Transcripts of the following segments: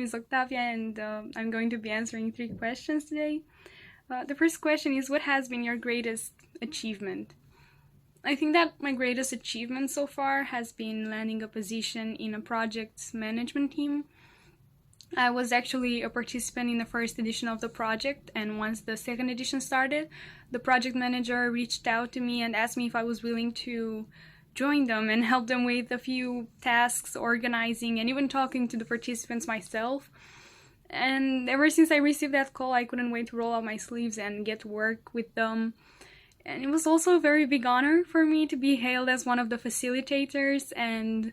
is Octavia, and I'm going to be answering 3 questions today. The first question is, what has been your greatest achievement? I think that my greatest achievement so far has been landing a position in a project management team. I was actually a participant in the first edition of the project, and once the second edition started, the project manager reached out to me and asked me if I was willing to join them and help them with a few tasks, organizing, and even talking to the participants myself. And ever since I received that call, I couldn't wait to roll out my sleeves and get to work with them. And it was also a very big honor for me to be hailed as one of the facilitators and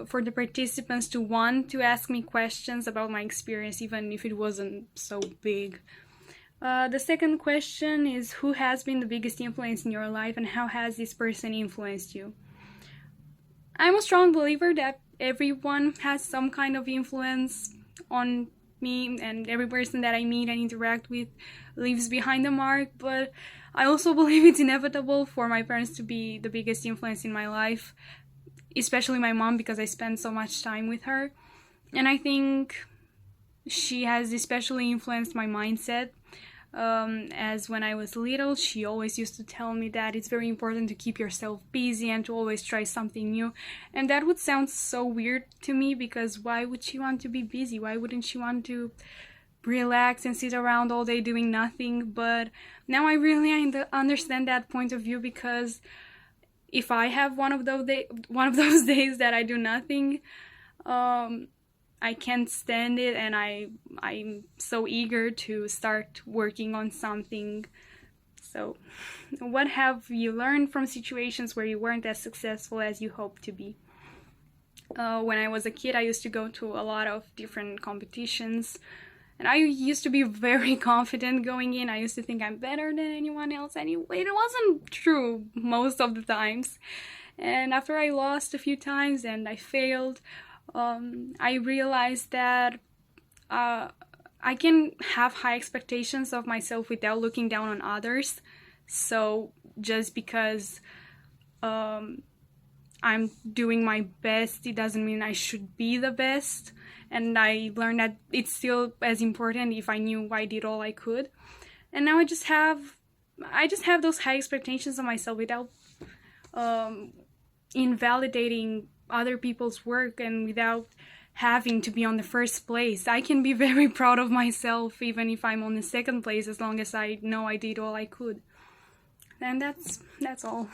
for the participants to want to ask me questions about my experience, even if it wasn't so big. The second question is, who has been the biggest influence in your life and how has this person influenced you? I'm a strong believer that everyone has some kind of influence on me, and every person that I meet and interact with leaves behind a mark, but I also believe it's inevitable for my parents to be the biggest influence in my life, especially my mom, because I spend so much time with her. And I think she has especially influenced my mindset. As when I was little, she always used to tell me that it's very important to keep yourself busy and to always try something new. And that would sound so weird to me, because why would she want to be busy? Why wouldn't she want to relax and sit around all day doing nothing? But now I really understand that point of view, because if I have one of those days that I do nothing, I can't stand it, and I'm so eager to start working on something. So, what have you learned from situations where you weren't as successful as you hoped to be? When I was a kid, I used to go to a lot of different competitions, and I used to be very confident going in. I used to think I'm better than anyone else, and it wasn't true most of the times. And after I lost a few times and I failed, I realized that I can have high expectations of myself without looking down on others. So just because I'm doing my best, it doesn't mean I should be the best. And I learned that it's still as important if I knew I did all I could. And now I just have those high expectations of myself without invalidating other people's work and without having to be on the first place. I can be very proud of myself even if I'm on the second place, as long as I know I did all I could. And that's all.